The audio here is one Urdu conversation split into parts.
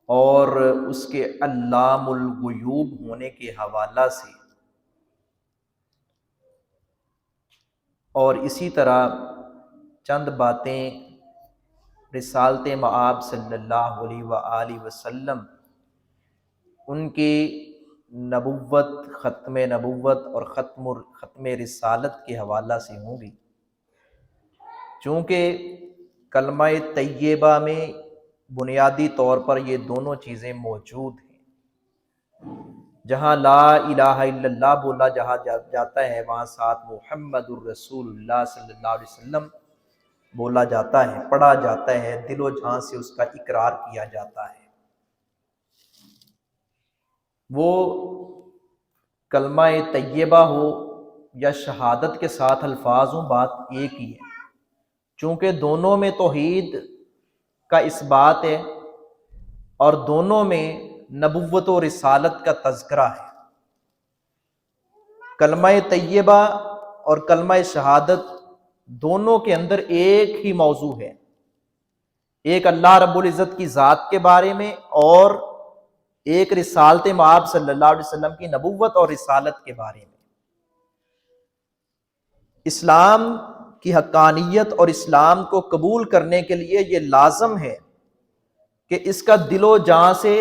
اور اس کے علام الغیوب ہونے کے حوالہ سے، اور اسی طرح چند باتیں رسالت مآب صلی اللہ علیہ وآلہ وسلم، ان کی نبوت، ختم نبوت اور ختم رسالت کے حوالہ سے ہوں گی، چونکہ کلمہ طیبہ میں بنیادی طور پر یہ دونوں چیزیں موجود ہیں۔ جہاں لا الہ الا اللہ بولا جاتا ہے، وہاں ساتھ محمد الرسول اللہ صلی اللہ علیہ وسلم بولا جاتا ہے، پڑھا جاتا ہے، دل و جان سے اس کا اقرار کیا جاتا ہے۔ وہ کلمہ طیبہ ہو یا شہادت کے ساتھ الفاظ ہوں، بات ایک ہی ہے، چونکہ دونوں میں توحید کا اثبات ہے اور دونوں میں نبوت و رسالت کا تذکرہ ہے۔ کلمہ طیبہ اور کلمہ شہادت دونوں کے اندر ایک ہی موضوع ہے، ایک اللہ رب العزت کی ذات کے بارے میں اور ایک رسالت مآب صلی اللہ علیہ وسلم کی نبوت اور رسالت کے بارے میں۔ اسلام کی حقانیت اور اسلام کو قبول کرنے کے لیے یہ لازم ہے کہ اس کا دل و جان سے،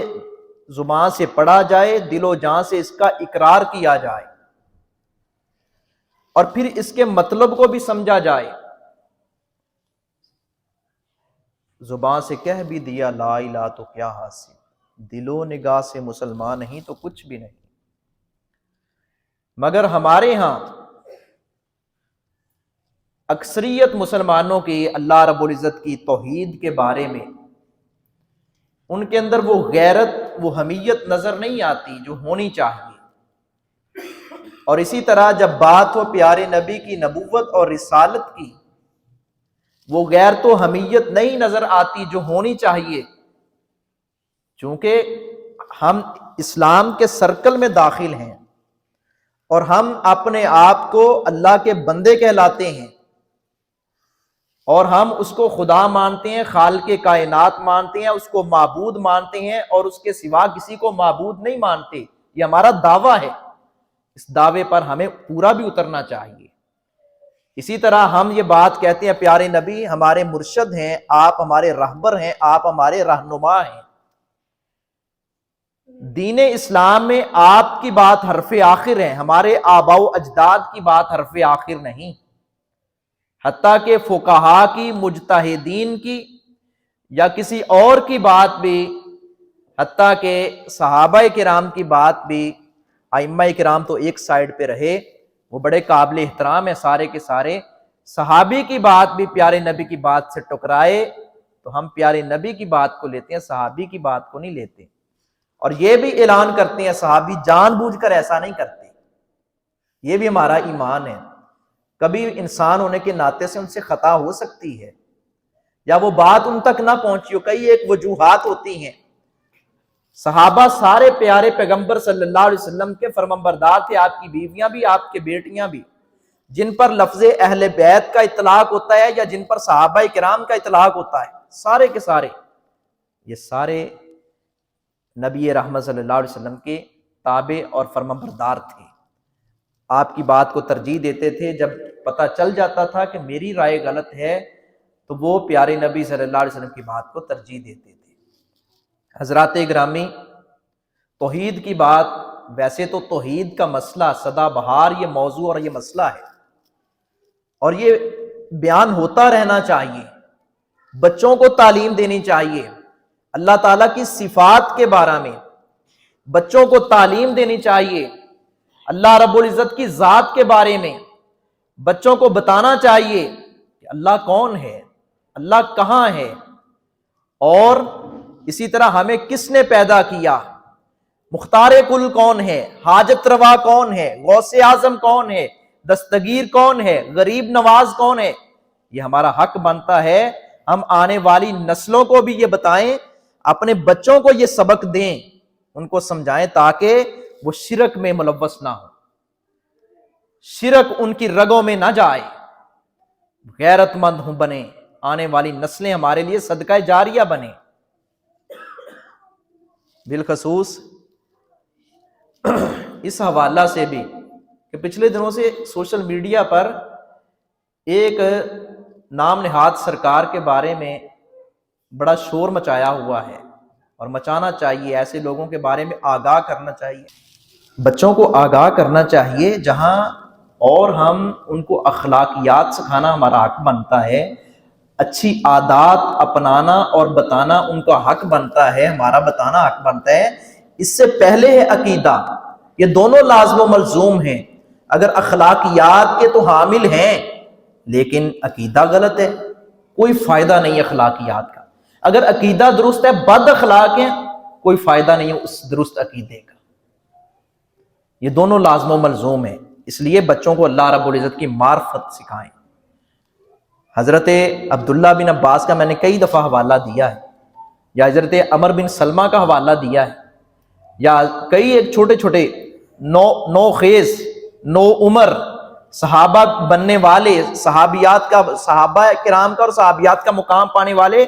زبان سے پڑھا جائے، دل و جان سے اس کا اقرار کیا جائے، اور پھر اس کے مطلب کو بھی سمجھا جائے۔ زبان سے کہہ بھی دیا لا الہ تو کیا حاصل، دل و نگاہ سے مسلمان نہیں تو کچھ بھی نہیں۔ مگر ہمارے ہاں اکثریت مسلمانوں کی اللہ رب العزت کی توحید کے بارے میں ان کے اندر وہ غیرت، وہ حمیت نظر نہیں آتی جو ہونی چاہیے، اور اسی طرح جب بات ہو پیارے نبی کی نبوت اور رسالت کی، وہ غیرت و حمیت نہیں نظر آتی جو ہونی چاہیے، چونکہ ہم اسلام کے سرکل میں داخل ہیں اور ہم اپنے آپ کو اللہ کے بندے کہلاتے ہیں، اور ہم اس کو خدا مانتے ہیں، خالق کائنات مانتے ہیں، اس کو معبود مانتے ہیں، اور اس کے سوا کسی کو معبود نہیں مانتے۔ یہ ہمارا دعویٰ ہے، اس دعوے پر ہمیں پورا بھی اترنا چاہیے۔ اسی طرح ہم یہ بات کہتے ہیں پیارے نبی ہمارے مرشد ہیں، آپ ہمارے رہبر ہیں، آپ ہمارے رہنما ہیں۔ دین اسلام میں آپ کی بات حرف آخر ہے، ہمارے آباء و اجداد کی بات حرف آخر نہیں، حتیٰ کہ فقہا کی، مجتہدین کی یا کسی اور کی بات بھی، حتیٰ کہ صحابہ کرام کی بات بھی، ائمہ کرام تو ایک سائیڈ پہ رہے، وہ بڑے قابل احترام ہیں سارے کے سارے، صحابی کی بات بھی پیارے نبی کی بات سے ٹکرائے تو ہم پیارے نبی کی بات کو لیتے ہیں، صحابی کی بات کو نہیں لیتے، اور یہ بھی اعلان کرتے ہیں صحابی جان بوجھ کر ایسا نہیں کرتے، یہ بھی ہمارا ایمان ہے۔ کبھی انسان ہونے کے ناطے سے ان سے خطا ہو سکتی ہے یا وہ بات ان تک نہ پہنچی ہو، کئی ایک وجوہات ہوتی ہیں۔ صحابہ سارے پیارے پیغمبر صلی اللہ علیہ وسلم کے فرمانبردار تھے، آپ کی بیویاں بھی، آپ کے بیٹیاں بھی، جن پر لفظ اہل بیت کا اطلاق ہوتا ہے یا جن پر صحابہ کرام کا اطلاق ہوتا ہے، سارے کے سارے یہ سارے نبی رحمت صلی اللہ علیہ وسلم کے تابع اور فرمانبردار تھے، آپ کی بات کو ترجیح دیتے تھے۔ جب پتہ چل جاتا تھا کہ میری رائے غلط ہے تو وہ پیارے نبی صلی اللہ علیہ وسلم کی بات کو ترجیح دیتے تھے۔ حضرات گرامی، توحید کی بات، ویسے تو توحید کا مسئلہ سدا بہار یہ موضوع اور یہ مسئلہ ہے، اور یہ بیان ہوتا رہنا چاہیے، بچوں کو تعلیم دینی چاہیے، اللہ تعالیٰ کی صفات کے بارے میں بچوں کو تعلیم دینی چاہیے، اللہ رب العزت کی ذات کے بارے میں بچوں کو بتانا چاہیے کہ اللہ کون ہے، اللہ کہاں ہے، اور اسی طرح ہمیں کس نے پیدا کیا، مختار کل کون ہے، حاجت روا کون ہے، غوث اعظم کون ہے، دستگیر کون ہے، غریب نواز کون ہے۔ یہ ہمارا حق بنتا ہے ہم آنے والی نسلوں کو بھی یہ بتائیں، اپنے بچوں کو یہ سبق دیں، ان کو سمجھائیں تاکہ وہ شرک میں ملوث نہ ہو، شرک ان کی رگوں میں نہ جائے، غیرت مند ہوں بنے، آنے والی نسلیں ہمارے لیے صدقہ جاریہ بنے۔ بالخصوص اس حوالہ سے بھی کہ پچھلے دنوں سے سوشل میڈیا پر ایک نام نہاد سرکار کے بارے میں بڑا شور مچایا ہوا ہے، اور مچانا چاہیے، ایسے لوگوں کے بارے میں آگاہ کرنا چاہیے، بچوں کو آگاہ کرنا چاہیے، جہاں اور ہم ان کو اخلاقیات سکھانا ہمارا حق بنتا ہے، اچھی عادات اپنانا اور بتانا ان کا حق بنتا ہے، ہمارا بتانا حق بنتا ہے۔ اس سے پہلے ہے عقیدہ، یہ دونوں لازم و ملزوم ہیں۔ اگر اخلاقیات کے تو حامل ہیں لیکن عقیدہ غلط ہے، کوئی فائدہ نہیں اخلاقیات کا۔ اگر عقیدہ درست ہے، بد اخلاق ہیں، کوئی فائدہ نہیں ہے اس درست عقیدے کا۔ یہ دونوں لازم و ملزوم ہیں، اس لیے بچوں کو اللہ رب العزت کی معرفت سکھائیں۔ حضرت عبداللہ بن عباس کا میں نے کئی دفعہ حوالہ دیا ہے، یا حضرت عمر بن سلمہ کا حوالہ دیا ہے، یا کئی ایک چھوٹے چھوٹے نو خیز نو عمر صحابہ بننے والے، صحابہ کرام کا اور صحابیات کا مقام پانے والے،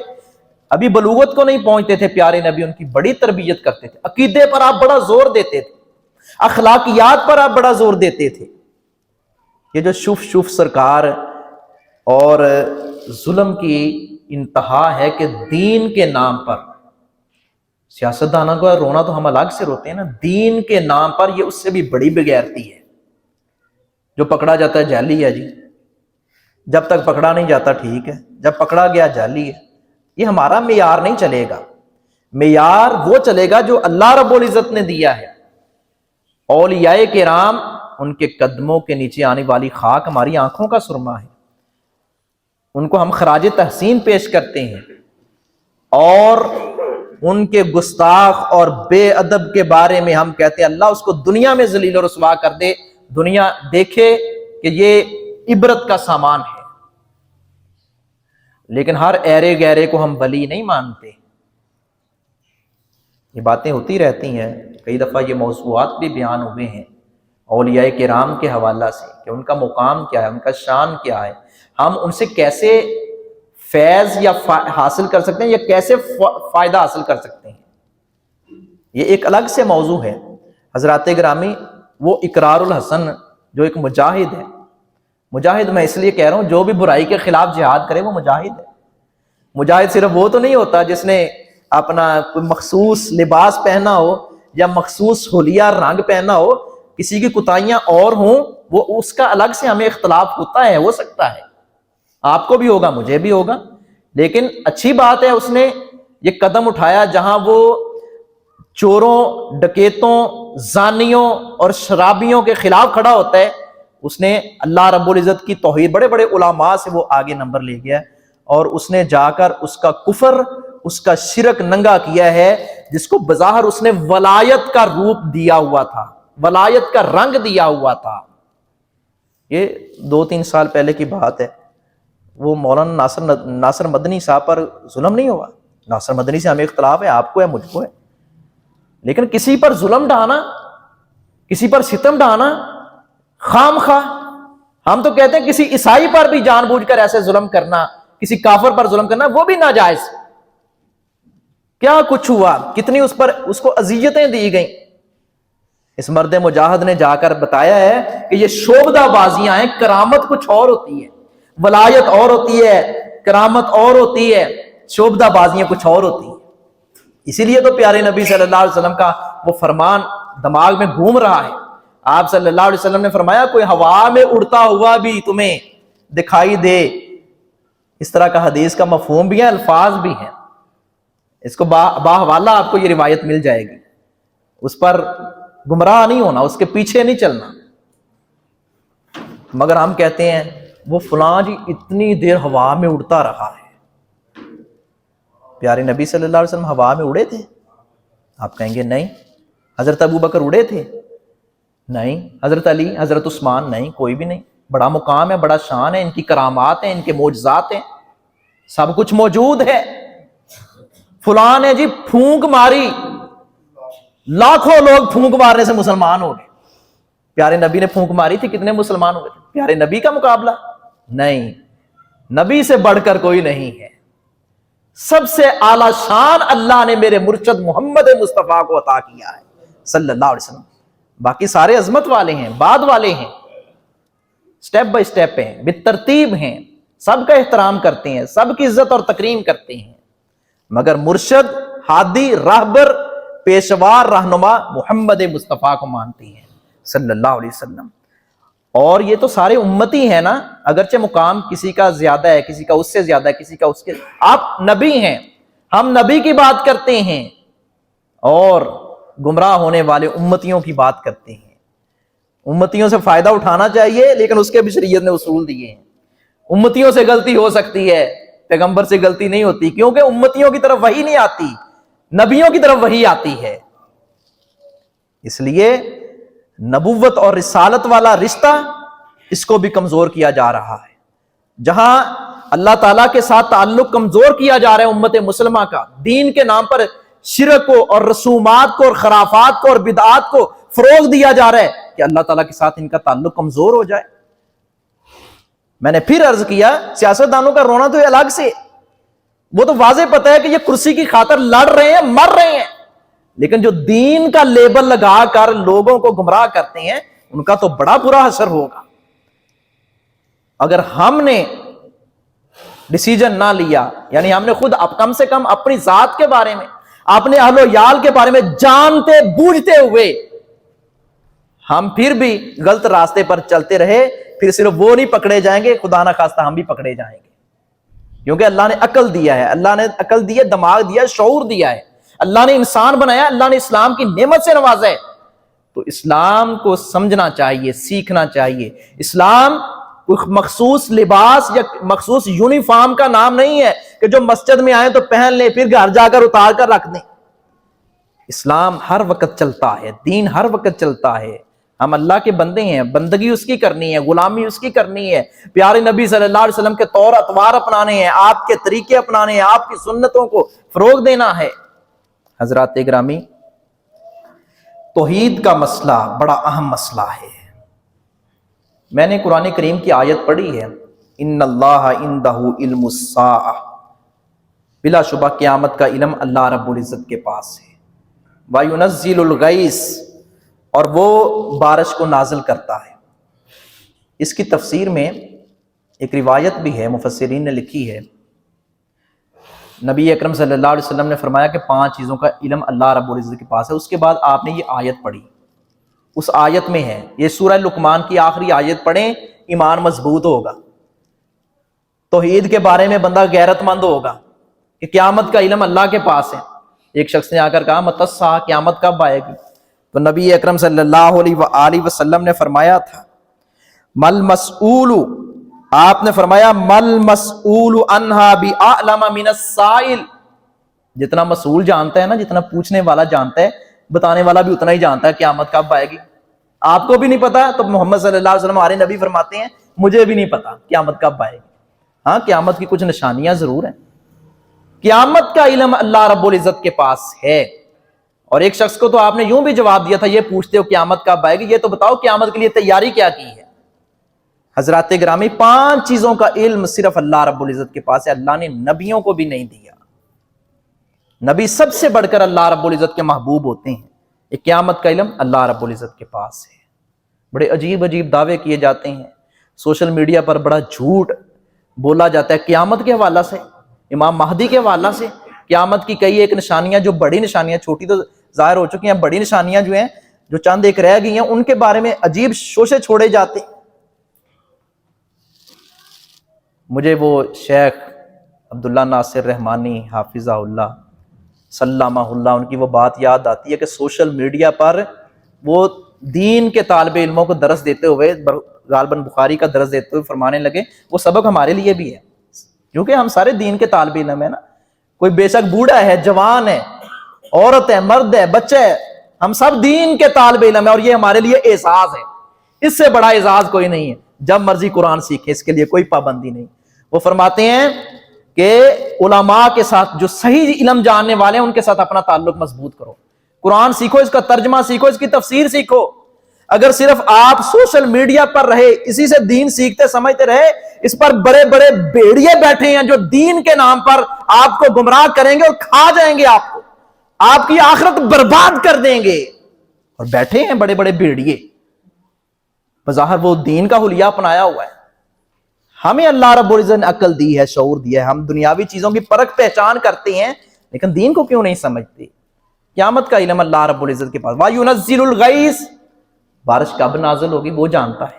ابھی بلوغت کو نہیں پہنچتے تھے، پیارے نبی ان کی بڑی تربیت کرتے تھے۔ عقیدے پر آپ بڑا زور دیتے تھے، اخلاقیات پر آپ بڑا زور دیتے تھے۔ یہ جو شف سرکار اور ظلم کی انتہا ہے کہ دین کے نام پر، سیاست دانوں کو رونا تو ہم الگ سے روتے ہیں نا، دین کے نام پر یہ اس سے بھی بڑی بغیرتی ہے۔ جو پکڑا جاتا ہے جعلی ہے جی، جب تک پکڑا نہیں جاتا ٹھیک ہے، جب پکڑا گیا جعلی ہے۔ یہ ہمارا معیار نہیں چلے گا، معیار وہ چلے گا جو اللہ رب العزت نے دیا ہے۔ اولیاء کرام، ان کے قدموں کے نیچے آنے والی خاک ہماری آنکھوں کا سرما ہے، ان کو ہم خراج تحسین پیش کرتے ہیں، اور ان کے گستاخ اور بے ادب کے بارے میں ہم کہتے ہیں اللہ اس کو دنیا میں ذلیل و رسوا کر دے، دنیا دیکھے کہ یہ عبرت کا سامان ہے۔ لیکن ہر ایرے گہرے کو ہم ولی نہیں مانتے۔ یہ باتیں ہوتی رہتی ہیں، کئی دفعہ یہ موضوعات بھی بیان ہوئے ہیں اولیاء کرام کے حوالہ سے کہ ان کا مقام کیا ہے، ان کا شان کیا ہے، ہم ان سے کیسے فیض یا حاصل کر سکتے ہیں، یا کیسے فائدہ حاصل کر سکتے ہیں۔ یہ ایک الگ سے موضوع ہے۔ حضرات گرامی، وہ اقرار الحسن جو ایک مجاہد ہے، مجاہد میں اس لیے کہہ رہا ہوں جو بھی برائی کے خلاف جہاد کرے وہ مجاہد ہے۔ مجاہد صرف وہ تو نہیں ہوتا جس نے اپنا کوئی مخصوص لباس پہنا ہو یا مخصوص حلیہ رنگ پہنا ہو، کسی کی کوتاہیاں اور ہوں، وہ اس کا الگ سے ہمیں اختلاف ہوتا ہے، ہو سکتا ہے، آپ کو بھی ہوگا، مجھے بھی ہوگا، لیکن اچھی بات ہے اس نے یہ قدم اٹھایا جہاں وہ چوروں، ڈکیتوں، زانیوں اور شرابیوں کے خلاف کھڑا ہوتا ہے۔ اس نے اللہ رب العزت کی توحید، بڑے بڑے علماء سے وہ آگے نمبر لے گیا، اور اس نے جا کر اس کا کفر، اس کا شرک ننگا کیا ہے، جس کو بظاہر اس نے ولایت کا روپ دیا ہوا تھا، ولایت کا رنگ دیا ہوا تھا۔ یہ 2-3 سال پہلے کی بات ہے، وہ مولانا ناصر مدنی صاحب پر ظلم نہیں ہوا؟ ناصر مدنی سے ہمیں اختلاف ہے، آپ کو ہے، مجھ کو ہے، لیکن کسی پر ظلم ڈھانا، کسی پر ستم ڈھانا خام خواہ، ہم تو کہتے ہیں کسی عیسائی پر بھی جان بوجھ کر ایسے ظلم کرنا، کسی کافر پر ظلم کرنا، وہ بھی ناجائز۔ کیا کچھ ہوا، کتنی اس کو اذیتیں دی گئیں۔ اس مرد مجاہد نے جا کر بتایا ہے کہ یہ شوبدہ بازیاں ہیں، کرامت کچھ اور ہوتی ہے، ولایت اور ہوتی ہے، کرامت اور ہوتی ہے، شوبدہ بازیاں کچھ اور ہوتی ہیں۔ اسی لیے تو پیارے نبی صلی اللہ علیہ وسلم کا وہ فرمان دماغ میں گھوم رہا ہے۔ آپ صلی اللہ علیہ وسلم نے فرمایا کوئی ہوا میں اڑتا ہوا بھی تمہیں دکھائی دے، اس طرح کا حدیث کا مفہوم بھی ہے، الفاظ بھی ہیں، اس کو باحوالہ آپ کو یہ روایت مل جائے گی، اس پر گمراہ نہیں ہونا، اس کے پیچھے نہیں چلنا۔ مگر ہم کہتے ہیں وہ فلاں جی اتنی دیر ہوا میں اڑتا رہا ہے۔ پیارے نبی صلی اللہ علیہ وسلم ہوا میں اڑے تھے؟ آپ کہیں گے نہیں۔ حضرت ابو بکر اڑے تھے؟ نہیں۔ حضرت علی، حضرت عثمان؟ نہیں، کوئی بھی نہیں۔ بڑا مقام ہے، بڑا شان ہے، ان کی کرامات ہیں، ان کے معجزات ہیں، سب کچھ موجود ہے۔ فلاں نے جی پھونک ماری، لاکھوں لوگ پھونک مارنے سے مسلمان ہو گئے۔ پیارے نبی نے پھونک ماری تھی، کتنے مسلمان ہو گئے تھے؟ پیارے نبی کا مقابلہ نہیں، نبی سے بڑھ کر کوئی نہیں ہے۔ سب سے اعلی شان اللہ نے میرے مرشد محمد مصطفیٰ کو عطا کیا ہے صلی اللہ علیہ وسلم. باقی سارے عظمت والے ہیں، بعد والے ہیں، سٹیپ بائی سٹیپ ہیں، بالترتیب ہیں، سب کا احترام کرتے ہیں، سب کی عزت اور تکریم کرتے ہیں، مگر مرشد، ہادی، راہبر، پیشوا، رہنما محمد مصطفیٰ کو مانتے ہیں صلی اللہ علیہ وسلم. اور یہ تو سارے امتی ہیں نا، اگرچہ مقام کسی کا زیادہ ہے، کسی کا اس سے زیادہ ہے، کسی کا اس کے، آپ نبی ہیں، ہم نبی کی بات کرتے ہیں اور گمراہ ہونے والے امتیوں کی بات کرتے ہیں. امتیوں سے فائدہ اٹھانا چاہیے، لیکن اس کے بھی شریعت نے اصول دیے ہیں. امتیوں سے غلطی ہو سکتی ہے، پیغمبر سے غلطی نہیں ہوتی، کیونکہ امتیوں کی طرف وحی نہیں آتی، نبیوں کی طرف وحی آتی ہے. اس لیے نبوت اور رسالت والا رشتہ اس کو بھی کمزور کیا جا رہا ہے. جہاں اللہ تعالیٰ کے ساتھ تعلق کمزور کیا جا رہا ہے امت مسلمہ کا، دین کے نام پر شرک کو اور رسومات کو اور خرافات کو اور بدعات کو فروغ دیا جا رہا ہے کہ اللہ تعالیٰ کے ساتھ ان کا تعلق کمزور ہو جائے. میں نے پھر عرض کیا، سیاستدانوں کا رونا تو یہ الگ سے، وہ تو واضح پتہ ہے کہ یہ کرسی کی خاطر لڑ رہے ہیں، مر رہے ہیں، لیکن جو دین کا لیبل لگا کر لوگوں کو گمراہ کرتے ہیں ان کا تو بڑا برا اثر ہوگا. اگر ہم نے ڈیسیجن نہ لیا، یعنی ہم نے خود کم سے کم اپنی ذات کے بارے میں، اپنے اہل و عیال کے بارے میں جانتے بوجھتے ہوئے ہم پھر بھی غلط راستے پر چلتے رہے، پھر صرف وہ نہیں پکڑے جائیں گے، خدا نہ خواستہ ہم بھی پکڑے جائیں گے. کیونکہ اللہ نے عقل دیا ہے، اللہ نے عقل دی ہے، دماغ دیا ہے، شعور دیا ہے، اللہ نے انسان بنایا، اللہ نے اسلام کی نعمت سے نوازا ہے. تو اسلام کو سمجھنا چاہیے، سیکھنا چاہیے. اسلام کوئی مخصوص لباس یا مخصوص یونیفارم کا نام نہیں ہے کہ جو مسجد میں آئیں تو پہن لیں پھر گھر جا کر اتار کر رکھ دیں. اسلام ہر وقت چلتا ہے، دین ہر وقت چلتا ہے. ہم اللہ کے بندے ہیں، بندگی اس کی کرنی ہے، غلامی اس کی کرنی ہے، پیارے نبی صلی اللہ علیہ وسلم کے طور اطوار اپنانے ہیں، آپ کے طریقے اپنانے ہیں، آپ کی سنتوں کو فروغ دینا ہے. حضرات گرامی، توحید کا مسئلہ بڑا اہم مسئلہ ہے. میں نے قرآن کریم کی آیت پڑھی ہے، ان اللہ عندہ علم الساعہ، بلا شبہ قیامت کا علم اللہ رب العزت کے پاس ہے. وَيُنَزِّلُ الْغَيْثَ، اور وہ بارش کو نازل کرتا ہے. اس کی تفسیر میں ایک روایت بھی ہے، مفسرین نے لکھی ہے، نبی اکرم صلی اللہ علیہ وسلم نے فرمایا کہ 5 چیزوں کا علم اللہ رب العزت کے پاس ہے. اس کے بعد آپ نے یہ آیت پڑھی، اس آیت میں ہے، یہ سورہ لقمان کی آخری آیت پڑھیں، ایمان مضبوط ہوگا، توحید کے بارے میں بندہ غیرت مند ہوگا کہ قیامت کا علم اللہ کے پاس ہے. ایک شخص نے آ کر کہا متی الساعہ، قیامت کب آئے گی؟ تو نبی اکرم صلی اللہ علیہ وسلم نے فرمایا تھا مل مسئول، آپ نے فرمایا مل مسئول عنہا بأعلم من السائل، جتنا مسئول جانتا ہے نا، جتنا پوچھنے والا جانتا ہے، بتانے والا بھی اتنا ہی جانتا ہے قیامت کب آئے گی. آپ کو بھی نہیں پتا تو محمد صلی اللہ علیہ وسلم ہمارے نبی فرماتے ہیں مجھے بھی نہیں پتا قیامت کب آئے گی. ہاں، قیامت کی کچھ نشانیاں ضرور ہیں. قیامت کا علم اللہ رب العزت کے پاس ہے. اور ایک شخص کو تو آپ نے یوں بھی جواب دیا تھا، یہ پوچھتے ہو قیامت کب آئے گی، یہ تو بتاؤ قیامت کے لیے تیاری کیا کی ہے. حضرات گرامی، 5 چیزوں کا علم صرف اللہ رب العزت کے پاس ہے، اللہ نے نبیوں کو بھی نہیں دیا. نبی سب سے بڑھ کر اللہ رب العزت کے محبوب ہوتے ہیں. ایک قیامت کا علم اللہ رب العزت کے پاس ہے. بڑے عجیب عجیب دعوے کیے جاتے ہیں، سوشل میڈیا پر بڑا جھوٹ بولا جاتا ہے قیامت کے حوالہ سے، امام مہدی کے حوالہ سے. قیامت کی کئی ایک نشانیاں، جو بڑی نشانیاں، چھوٹی تو ظاہر ہو چکی ہیں، بڑی نشانیاں جو ہیں، جو چند ایک رہ گئی ہیں، ان کے بارے میں عجیب شوشے چھوڑے جاتے. مجھے وہ شیخ عبداللہ ناصر رحمانی حافظہ اللہ سلامہ اللہ، ان کی وہ بات یاد آتی ہے کہ سوشل میڈیا پر وہ دین کے طالب علموں کو درس دیتے ہوئے، غالباً بخاری کا درس دیتے ہوئے فرمانے لگے وہ سبق ہمارے لیے بھی ہے، کیونکہ ہم سارے دین کے طالب علم ہیں نا. کوئی بے شک بوڑھا ہے، جوان ہے، عورت ہے، مرد ہے، بچہ ہے، ہم سب دین کے طالب علم ہیں، اور یہ ہمارے لیے اعزاز ہے. اس سے بڑا اعزاز کوئی نہیں ہے. جب مرضی قرآن سیکھیں، اس کے لیے کوئی پابندی نہیں. وہ فرماتے ہیں کہ علماء کے ساتھ، جو صحیح علم جاننے والے ہیں، ان کے ساتھ اپنا تعلق مضبوط کرو. قرآن سیکھو، اس کا ترجمہ سیکھو، اس کی تفسیر سیکھو. اگر صرف آپ سوشل میڈیا پر رہے، اسی سے دین سیکھتے سمجھتے رہے، اس پر بڑے بڑے بھیڑیے بیٹھے ہیں جو دین کے نام پر آپ کو گمراہ کریں گے اور کھا جائیں گے، آپ کو، آپ کی آخرت برباد کر دیں گے، اور بیٹھے ہیں بڑے بڑے بھیڑیے، بظاہر وہ دین کا حلیہ اپنایا ہوا ہے۔ ہمیں اللہ رب العزت نے عقل دی ہے، شعور دیا ہے، ہم دنیاوی چیزوں کی پرکھ پہچان کرتے ہیں، لیکن دین کو کیوں نہیں سمجھتے؟ قیامت کا علم اللہ رب العزت کے پاس۔ وَيُنَزِّلُ الْغَيْثَ، بارش کب نازل ہوگی وہ جانتا ہے۔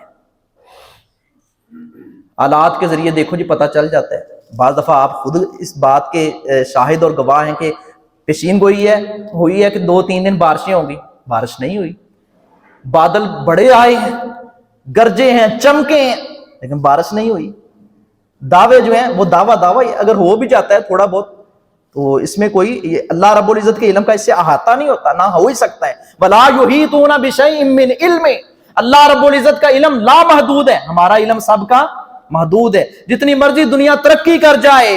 آلات کے ذریعے دیکھو جی پتہ چل جاتا ہے، بعض دفعہ آپ خود اس بات کے شاہد اور گواہ ہیں کہ پیشین گوئی ہوئی ہے کہ 2-3 دن بارشیں ہوں گی، بارش نہیں ہوئی، بادل بڑے آئے ہیں، گرجے ہیں، چمکے ہیں، لیکن بارش نہیں ہوئی۔ دعوے جو ہیں وہ دعویٰ اگر ہو بھی جاتا ہے تھوڑا بہت، تو اس میں کوئی اللہ رب العزت کے علم کا اس سے احاطہ نہیں ہوتا، نہ ہو ہی سکتا ہے۔ وَلَا يُحِيطُونَ بِشَيْءٍ مِّنْ عِلْمِهِ، اللہ رب العزت کا علم لامحدود ہے، ہمارا علم سب کا محدود ہے۔ جتنی مرضی دنیا ترقی کر جائے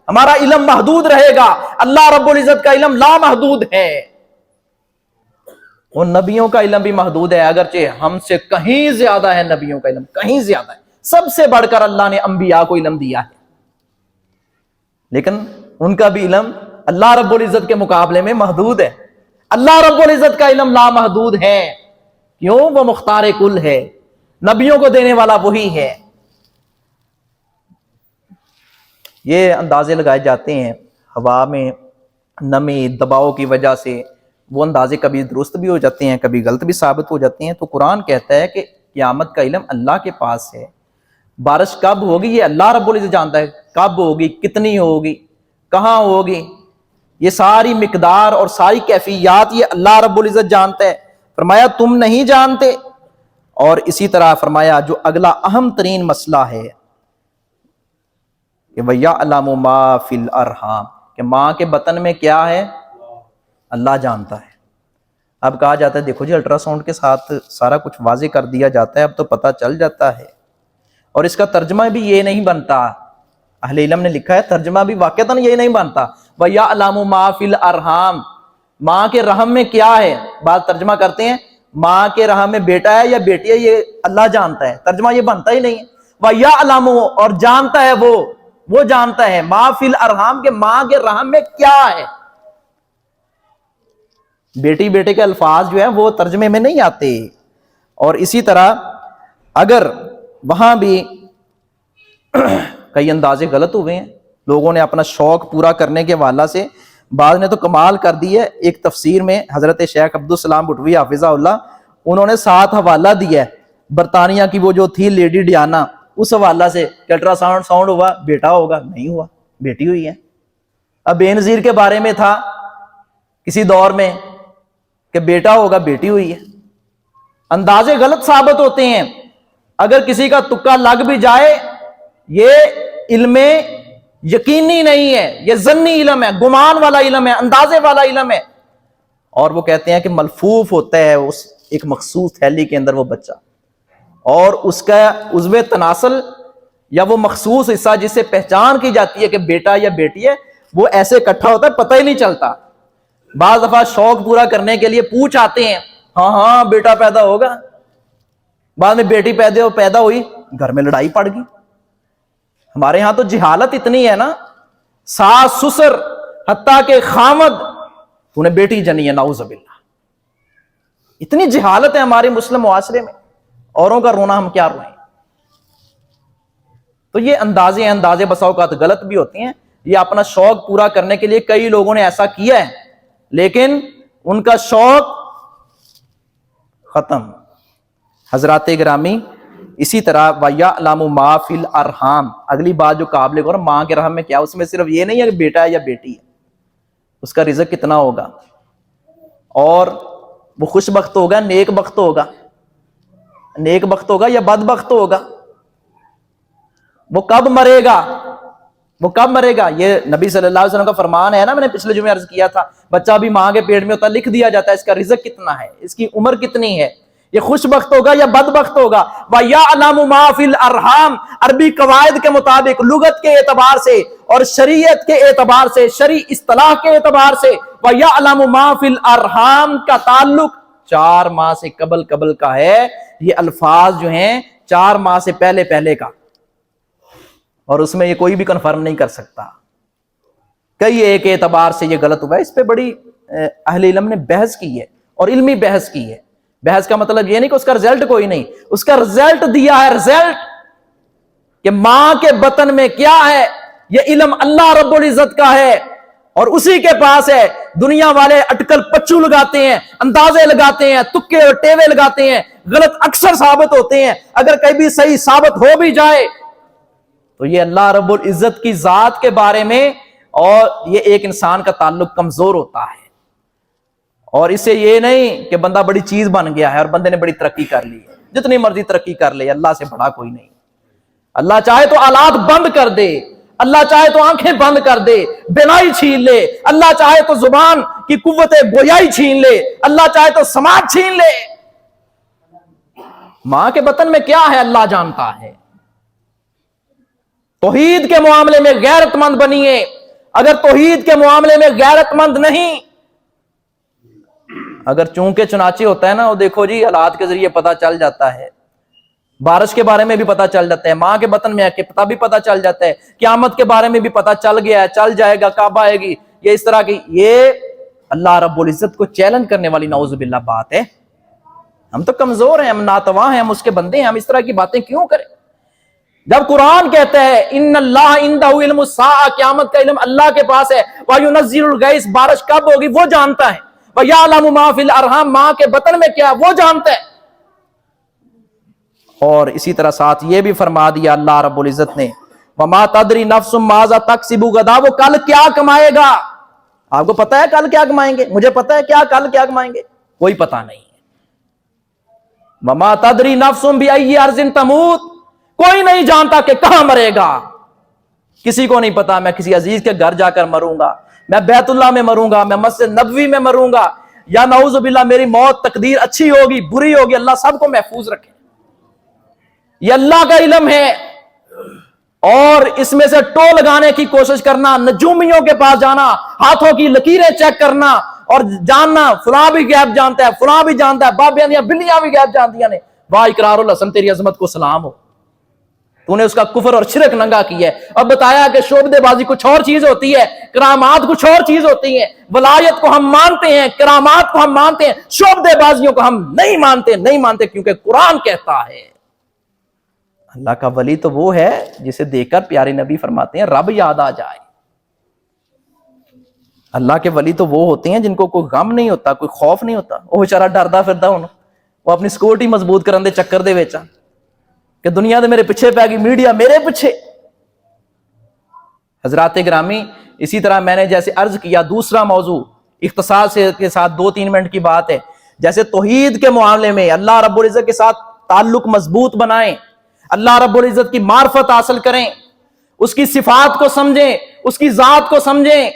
ہمارا علم محدود رہے گا، اللہ رب العزت کا علم لامحدود ہے۔ ان نبیوں کا علم بھی محدود ہے، اگرچہ ہم سے کہیں زیادہ ہے، نبیوں کا علم کہیں زیادہ ہے، سب سے بڑھ کر اللہ نے انبیاء کو علم دیا ہے، لیکن ان کا بھی علم اللہ رب العزت کے مقابلے میں محدود ہے۔ اللہ رب العزت کا علم لامحدود ہے، کیوں؟ وہ مختار کل ہے، نبیوں کو دینے والا وہی ہے۔ یہ اندازے لگائے جاتے ہیں ہوا میں نمی دباؤ کی وجہ سے، وہ اندازے کبھی درست بھی ہو جاتے ہیں، کبھی غلط بھی ثابت ہو جاتے ہیں۔ تو قرآن کہتا ہے کہ قیامت کا علم اللہ کے پاس ہے، بارش کب ہوگی یہ اللہ رب العزت جانتا ہے، کب ہوگی، کتنی ہوگی، کہاں ہوگی، یہ ساری مقدار اور ساری کیفیات یہ اللہ رب العزت جانتا ہے۔ فرمایا تم نہیں جانتے، اور اسی طرح فرمایا جو اگلا اہم ترین مسئلہ ہے کہ وَيَعْلَمُ مَا فِي الْأَرْحَامِ، کہ ماں کے بطن میں کیا ہے اللہ جانتا ہے۔ اب کہا جاتا ہے دیکھو جی الٹرا ساؤنڈ کے ساتھ سارا کچھ واضح کر دیا جاتا ہے، اب تو پتہ چل جاتا ہے، اور اس کا ترجمہ بھی یہ نہیں بنتا، اہل علم نے لکھا ہے ترجمہ بھی واقعتاً یہ نہیں بنتا وَيَعْلَمُ مَا فِي الْأَرْحَامِ، ماں کے رحم میں کیا ہے، بعض ترجمہ کرتے ہیں ماں کے رحم میں بیٹا ہے یا بیٹی ہے یہ اللہ جانتا ہے، ترجمہ یہ بنتا ہی نہیں ہے۔ وَيَعْلَمُ، اور جانتا ہے وہ جانتا ہے مَا فِي الْأَرْحَامِ، کہ ماں کے رحم میں کیا ہے۔ بیٹی بیٹے کے الفاظ جو ہیں وہ ترجمے میں نہیں آتے، اور اسی طرح اگر وہاں بھی کئی اندازے غلط ہوئے ہیں، لوگوں نے اپنا شوق پورا کرنے کے حوالہ سے بعض نے تو کمال کر دی ہے۔ ایک تفسیر میں حضرت شیخ عبدالسلام بھٹوی حافظہ اللہ، انہوں نے 7 حوالہ دیا ہے برطانیہ کی وہ جو تھی لیڈی ڈیانا، اس حوالہ سے کہ الٹرا ساؤنڈ ہوا بیٹا ہوگا، نہیں ہوا بیٹی ہوئی ہے۔ اب بے نظیر کے بارے میں تھا کسی دور میں کہ بیٹا ہوگا، بیٹی ہوئی ہے۔ اندازے غلط ثابت ہوتے ہیں، اگر کسی کا تکا لگ بھی جائے یہ علم یقینی نہیں ہے، یہ ظنی علم ہے، گمان والا علم ہے، اندازے والا علم ہے۔ اور وہ کہتے ہیں کہ ملفوف ہوتا ہے اس ایک مخصوص تھیلی کے اندر وہ بچہ، اور اس کا عضو تناسل یا وہ مخصوص حصہ جس سے پہچان کی جاتی ہے کہ بیٹا یا بیٹی ہے، وہ ایسے اکٹھا ہوتا ہے، پتہ ہی نہیں چلتا۔ بعض دفعہ شوق پورا کرنے کے لیے پوچھ آتے ہیں، ہاں بیٹا پیدا ہوگا، بعد میں بیٹی پیدا ہوئی، گھر میں لڑائی پڑ گئی۔ ہمارے ہاں تو جہالت اتنی ہے نا، ساس سسر حتیٰ کہ خامد، تو نے بیٹی جنی ہے، نعوذ باللہ، اتنی جہالت ہے ہمارے مسلم معاشرے میں، اوروں کا رونا ہم کیا روئیں۔ تو یہ اندازے بسا اوقات غلط بھی ہوتے ہیں، یہ اپنا شوق پورا کرنے کے لیے کئی لوگوں نے ایسا کیا ہے، لیکن ان کا شوق ختم۔ حضرات گرامی، اسی طرح وَيَعْلَمُ مَا فِي الْأَرْحَامِ، اگلی بات جو قابل غور، ماں کے رحم میں کیا، اس میں صرف یہ نہیں ہے کہ بیٹا ہے یا بیٹی ہے، اس کا رزق کتنا ہوگا، اور وہ خوش بخت ہوگا، نیک بخت ہوگا، نیک بخت ہوگا یا بد بخت ہوگا، وہ کب مرے گا، وہ کب مرے گا۔ یہ نبی صلی اللہ علیہ وسلم کا فرمان ہے نا، میں نے پچھلے جمعے عرض کیا تھا، بچہ بھی ماں کے پیٹ میں ہوتا ہے، لکھ دیا جاتا ہے اس کا رزق کتنا ہے، اس کی عمر کتنی ہے، یہ خوش بخت ہوگا یا بد بخت ہوگا۔ وَيَعْلَمُ مَا فِي الْأَرْحَامِ، عربی قواعد کے مطابق، لغت کے اعتبار سے اور شریعت کے اعتبار سے، شرعی اصطلاح کے اعتبار سے، وَيَعْلَمُ مَا فِي الْأَرْحَامِ کا تعلق 4 ماہ سے قبل کا ہے، یہ الفاظ جو ہیں 4 ماہ سے پہلے کا، اور اس میں یہ کوئی بھی کنفرم نہیں کر سکتا۔ کئی ایک اعتبار سے یہ غلط ہوا ہے، اس پہ بڑی اہل علم نے بحث کی ہے اور علمی بحث کی ہے۔ بحث کا مطلب یہ نہیں کہ اس کا رزلٹ کوئی نہیں، اس کا رزلٹ دیا ہے، رزلٹ کہ ماں کے بطن میں کیا ہے، یہ علم اللہ رب العزت کا ہے اور اسی کے پاس ہے۔ دنیا والے اٹکل پچو لگاتے ہیں، اندازے لگاتے ہیں، تکے اور ٹیوے لگاتے ہیں، غلط اکثر ثابت ہوتے ہیں۔ اگر کبھی صحیح ثابت ہو بھی جائے تو یہ اللہ رب العزت کی ذات کے بارے میں، اور یہ ایک انسان کا تعلق کمزور ہوتا ہے، اور اس سے یہ نہیں کہ بندہ بڑی چیز بن گیا ہے اور بندے نے بڑی ترقی کر لی ہے۔ جتنی مرضی ترقی کر لے، اللہ سے بڑا کوئی نہیں۔ اللہ چاہے تو آلات بند کر دے، اللہ چاہے تو آنکھیں بند کر دے، بینائی چھین لے، اللہ چاہے تو زبان کی قوت گویائی چھین لے، اللہ چاہے تو سماعت چھین لے۔ ماں کے بطن میں کیا ہے اللہ جانتا ہے۔ توحید کے معاملے میں غیرت مند بنیے، اگر توحید کے معاملے میں غیرت مند نہیں، اگر چونکہ چنانچہ ہوتا ہے نا، وہ دیکھو جی حالات کے ذریعے پتہ چل جاتا ہے، بارش کے بارے میں بھی پتہ چل جاتا ہے، ماں کے بطن میں کہ پتہ بھی پتہ چل جاتا ہے، قیامت کے بارے میں بھی پتہ چل گیا ہے، چل جائے گا، کب آئے گی، یہ اس طرح کی، یہ اللہ رب العزت کو چیلنج کرنے والی نعوذ باللہ بات ہے۔ ہم تو کمزور ہیں، ہم ناتواں ہیں، ہم اس کے بندے ہیں، ہم اس طرح کی باتیں کیوں کریں؟ جب قرآن کہتا ہے ان اللہ عندہ علم الساعہ، قیامت کا علم اللہ کے پاس ہے، وَيُنَزِّلُ الْغَيْثَ، بارش کب ہوگی وہ جانتا ہے، وَيَعْلَمُ مَا فِي الْأَرْحَامِ، ماں کے بطن میں کیا وہ جانتا ہے۔ اور اسی طرح ساتھ یہ بھی فرما دیا اللہ رب العزت نے، وَمَا تَدْرِي نَفْسٌ مَاذَا تَكْسِبُ غَدًا، وہ کل کیا کمائے گا۔ آپ کو پتا ہے کل کیا کمائیں گے؟ مجھے پتا ہے کیا کل کیا کمائیں گے؟ کوئی پتا نہیں ہے۔ وَمَا تَدْرِي نَفْسٌ بِأَيِّ أَرْضٍ تَمُوتُ، کوئی نہیں جانتا کہ کہاں مرے گا، کسی کو نہیں پتا میں کسی عزیز کے گھر جا کر مروں گا، میں بیت اللہ میں مروں گا، میں مسجد نبوی میں مروں گا، یا نعوذ باللہ میری موت تقدیر اچھی ہوگی بری ہوگی، اللہ سب کو محفوظ رکھے۔ یہ اللہ کا علم ہے، اور اس میں سے ٹو لگانے کی کوشش کرنا، نجومیوں کے پاس جانا، ہاتھوں کی لکیریں چیک کرنا اور جاننا فلاں بھی غیب جانتا ہے، فلاں بھی جانتا ہے، بابیاں دیا بلیاں بھی غیب جانتیاں نے، واہ اقرار الحسن تیری عظمت کو سلام ہو، تو نے اس کا کفر اور شرک ننگا کیا ہے۔ اور بتایا کہ شعبدے بازی کچھ اور چیز ہوتی ہے، کرامات کچھ اور چیز ہوتی ہیں، ولایت کو ہم مانتے ہیں، کرامات کو ہم مانتے ہیں، شعبدے بازیوں کو ہم نہیں مانتے کیونکہ قرآن کہتا ہے اللہ کا ولی تو وہ ہے جسے دیکھ کر پیارے نبی فرماتے ہیں رب یاد آ جائے۔ اللہ کے ولی تو وہ ہوتے ہیں جن کو کوئی غم نہیں ہوتا، کوئی خوف نہیں ہوتا، وہ بیچارہ ڈردا پھردا ہونا، وہ اپنی سیکورٹی مضبوط کرن دے چکر دے وچ کہ دنیا دے میرے پیچھے پہ گئی، میڈیا میرے پیچھے۔ حضرات گرامی، اسی طرح میں نے جیسے عرض کیا، دوسرا موضوع اختصار کے ساتھ 2-3 منٹ کی بات ہے، جیسے توحید کے معاملے میں اللہ رب العزت کے ساتھ تعلق مضبوط بنائیں، اللہ رب العزت کی معرفت حاصل کریں، اس کی صفات کو سمجھیں، اس کی ذات کو سمجھیں،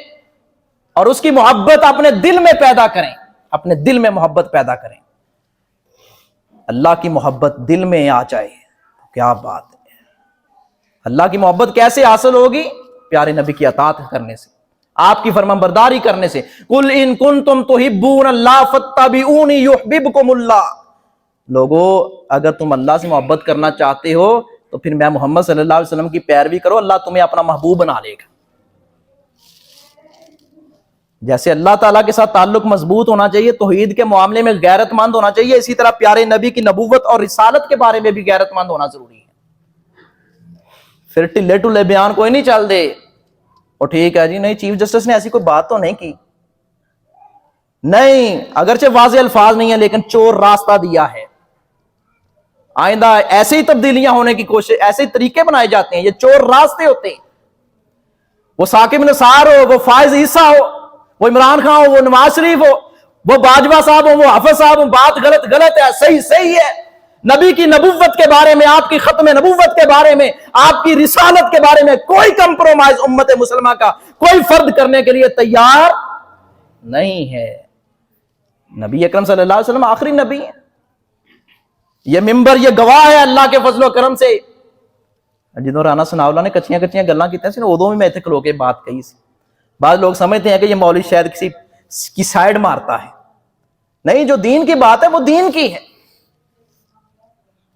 اور اس کی محبت اپنے دل میں پیدا کریں، اپنے دل میں محبت پیدا کریں۔ اللہ کی محبت دل میں آ جائے، کیا بات ہے۔ اللہ کی محبت کیسے حاصل ہوگی؟ پیارے نبی کی اطاعت کرنے سے، آپ کی فرمانبرداری کرنے سے۔ قُلْ إِن كُنتُمْ تُحِبُّونَ اللَّهَ فَاتَّبِعُونِي يُحْبِبْكُمُ اللَّهُ، لوگو اگر تم اللہ سے محبت کرنا چاہتے ہو تو پھر میں محمد صلی اللہ علیہ وسلم کی پیروی کرو، اللہ تمہیں اپنا محبوب بنا لے گا۔ جیسے اللہ تعالیٰ کے ساتھ تعلق مضبوط ہونا چاہیے، توحید کے معاملے میں غیرت مند ہونا چاہیے، اسی طرح پیارے نبی کی نبوت اور رسالت کے بارے میں بھی غیرت مند ہونا ضروری ہے۔ پھر ٹلے ٹلے بیان کوئی نہیں چل دے، اور ٹھیک ہے جی نہیں چیف جسٹس نے ایسی کوئی بات تو نہیں کی، نہیں، اگرچہ واضح الفاظ نہیں ہے لیکن چور راستہ دیا ہے۔ آئندہ ایسے ہی تبدیلیاں ہونے کی کوشش، ایسے ہی طریقے بنائے جاتے ہیں، یہ چور راستے ہوتے ہیں، وہ ثاقب نثار ہو، وہ فائز عیسیٰ ہو، وہ عمران خان ہو، وہ نواز شریف ہو، وہ باجوہ صاحب ہو، وہ حافظ صاحب ہو، بات غلط ہے، صحیح ہے۔ نبی کی نبوت کے بارے میں، آپ کی ختم نبوت کے بارے میں، آپ کی رسالت کے بارے میں کوئی کمپرومائز امت مسلمہ کا کوئی فرد کرنے کے لیے تیار نہیں ہے۔ نبی اکرم صلی اللہ علیہ وسلم آخری نبی ہے، یہ ممبر یہ گواہ ہے اللہ کے فضل و کرم سے۔ جدوں رانا ثناءاللہ نے کچیاں گلاں کیتیاں سی، ادوں بھی میں اتنے کھلو کے بات کہی سی۔ بعض لوگ سمجھتے ہیں کہ یہ مولوی شاید کسی کی سائیڈ مارتا ہے، نہیں، جو دین کی بات ہے وہ دین کی ہے.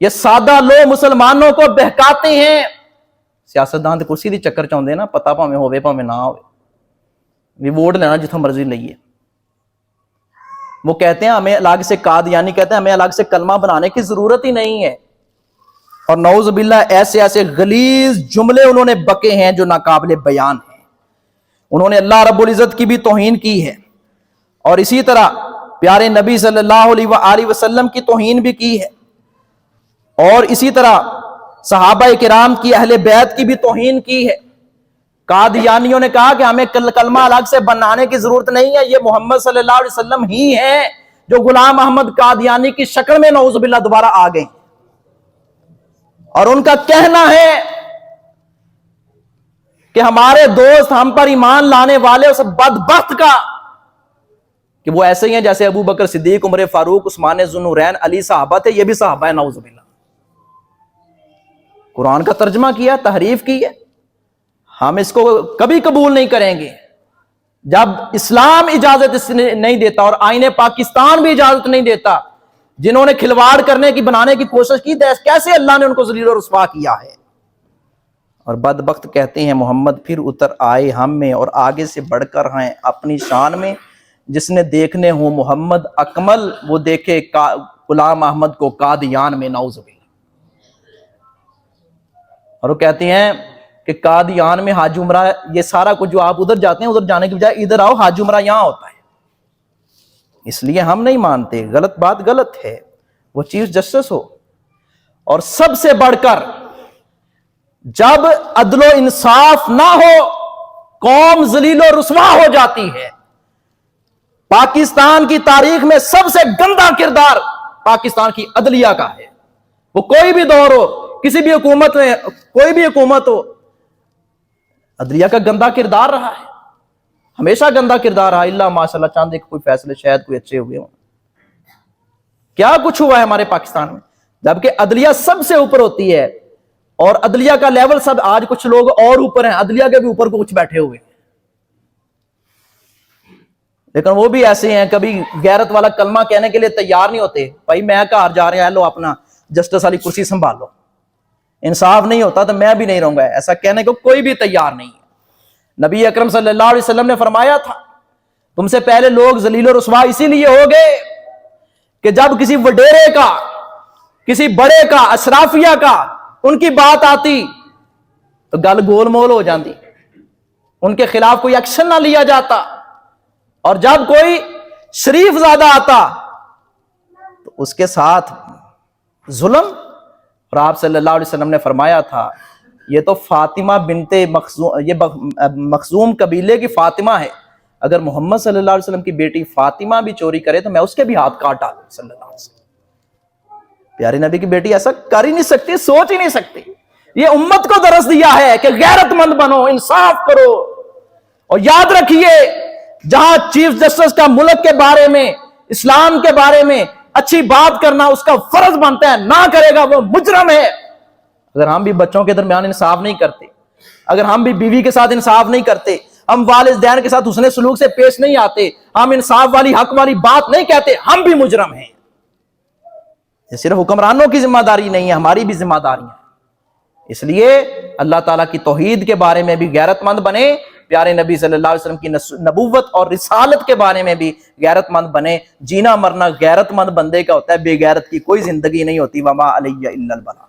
یہ سادہ لوگ مسلمانوں کو بہکاتے ہیں. سیاستدان تے کرسی دی چکر چاہتے ہیں نا، پتہ پاویں ہوے پاویں نہ ہوے، بھی ووٹ لینا جتھوں مرضی لئیے. وہ کہتے ہیں ہمیں الگ سے قادیانی کہتے ہیں ہمیں الگ سے کلمہ بنانے کی ضرورت ہی نہیں ہے. اور نعوذ باللہ ایسے ایسے غلیظ جملے انہوں نے بکے ہیں جو ناقابل بیان ہیں. انہوں نے اللہ رب العزت کی بھی توہین کی ہے، اور اسی طرح پیارے نبی صلی اللہ علیہ وآلہ وسلم کی توہین بھی کی ہے، اور اسی طرح صحابہ کرام کی اہل بیت کی بھی توہین کی ہے. قادیانیوں نے کہا کہ ہمیں کلمہ الگ سے بنانے کی ضرورت نہیں ہے، یہ محمد صلی اللہ علیہ وسلم ہی ہیں جو غلام احمد قادیانی کی شکل میں نعوذ باللہ دوبارہ آ گئے. اور ان کا کہنا ہے کہ ہمارے دوست ہم پر ایمان لانے والے اس بدبخت کا کہ وہ ایسے ہی ہیں جیسے ابو بکر صدیق، عمر فاروق، عثمان ذو النورین، علی صحابہ تھے، یہ بھی صحابہ ہیں نعوذ باللہ. قرآن کا ترجمہ کیا، تحریف کی ہے. ہم اس کو کبھی قبول نہیں کریں گے جب اسلام اجازت اس نہیں دیتا، اور آئین پاکستان بھی اجازت نہیں دیتا. جنہوں نے کھلواڑ کرنے کی، بنانے کی کوشش کی، کیسے اللہ نے ان کو ذلیل و رسوا کیا ہے. اور بدبخت کہتے ہیں محمد پھر اتر آئے ہم میں، اور آگے سے بڑھ کر ہیں اپنی شان میں. جس نے دیکھنے ہوں محمد اکمل، وہ دیکھے غلام احمد کو قادیان میں نعوذ باللہ. اور وہ کہتے ہیں کہ قادیان میں حج عمرہ، یہ سارا کچھ جو آپ ادھر جاتے ہیں، ادھر جانے کی بجائے ادھر آؤ، حج عمرہ یہاں ہوتا ہے. اس لیے ہم نہیں مانتے، غلط بات غلط ہے. وہ چیف جسٹس ہو، اور سب سے بڑھ کر جب عدل و انصاف نہ ہو قوم ذلیل و رسوا ہو جاتی ہے. پاکستان کی تاریخ میں سب سے گندا کردار پاکستان کی عدلیہ کا ہے. وہ کوئی بھی دور ہو، کسی بھی حکومت میں، کوئی بھی حکومت ہو، عدلیہ کا گندا کردار رہا ہے، ہمیشہ گندا کردار رہا. اللہ ماشاءاللہ چاند ایک کوئی فیصلے شاید کوئی اچھے ہوئے ہوں. کیا کچھ ہوا ہے ہمارے پاکستان میں، جبکہ عدلیہ سب سے اوپر ہوتی ہے. اور عدلیہ کا لیول سب، آج کچھ لوگ اور اوپر ہیں، عدلیہ کے بھی اوپر کو کچھ بیٹھے ہوئے ہیں، لیکن وہ بھی ایسے ہیں کبھی غیرت والا کلمہ کہنے کے لیے تیار نہیں ہوتے. بھائی میں کہاں جا رہے ہیں، لو اپنا جسٹس والی کرسی سنبھال لو، انصاف نہیں ہوتا تو میں بھی نہیں رہوں گا، ایسا کہنے کو کوئی بھی تیار نہیں ہے. نبی اکرم صلی اللہ علیہ وسلم نے فرمایا تھا تم سے پہلے لوگ ذلیل و رسوا اسی لیے ہو گئے کہ جب کسی وڈیرے کا، کسی بڑے کا، اشرافیہ کا ان کی بات آتی تو گل گول مول ہو جاتی، ان کے خلاف کوئی ایکشن نہ لیا جاتا. اور جب کوئی شریف زادہ آتا تو اس کے ساتھ ظلم. اور آپ صلی اللہ علیہ وسلم نے فرمایا تھا یہ تو فاطمہ بنت مخزوم، یہ مخزوم قبیلے کی فاطمہ ہے، اگر محمد صلی اللہ علیہ وسلم کی بیٹی فاطمہ بھی چوری کرے تو میں اس کے بھی ہاتھ کاٹ ڈالوں صلی اللہ علیہ وسلم. پیارے نبی کی بیٹی ایسا کر ہی نہیں سکتی، سوچ ہی نہیں سکتی. یہ امت کو درس دیا ہے کہ غیرت مند بنو، انصاف کرو. اور یاد رکھیے جہاں چیف جسٹس کا ملک کے بارے میں، اسلام کے بارے میں اچھی بات کرنا اس کا فرض بنتا ہے، نہ کرے گا وہ مجرم ہے. اگر ہم بھی بچوں کے درمیان انصاف نہیں کرتے، اگر ہم بھی بیوی کے ساتھ انصاف نہیں کرتے، ہم والدین کے ساتھ حسن سلوک سے پیش نہیں آتے، ہم انصاف والی حق والی بات نہیں کہتے، ہم بھی مجرم ہیں. یہ صرف حکمرانوں کی ذمہ داری نہیں ہے، ہماری بھی ذمہ داری ہے. اس لیے اللہ تعالیٰ کی توحید کے بارے میں بھی غیرت مند بنے، پیارے نبی صلی اللہ علیہ وسلم کی نبوت اور رسالت کے بارے میں بھی غیرت مند بنے. جینا مرنا غیرت مند بندے کا ہوتا ہے، بے غیرت کی کوئی زندگی نہیں ہوتی. وما علی الا البلاغ.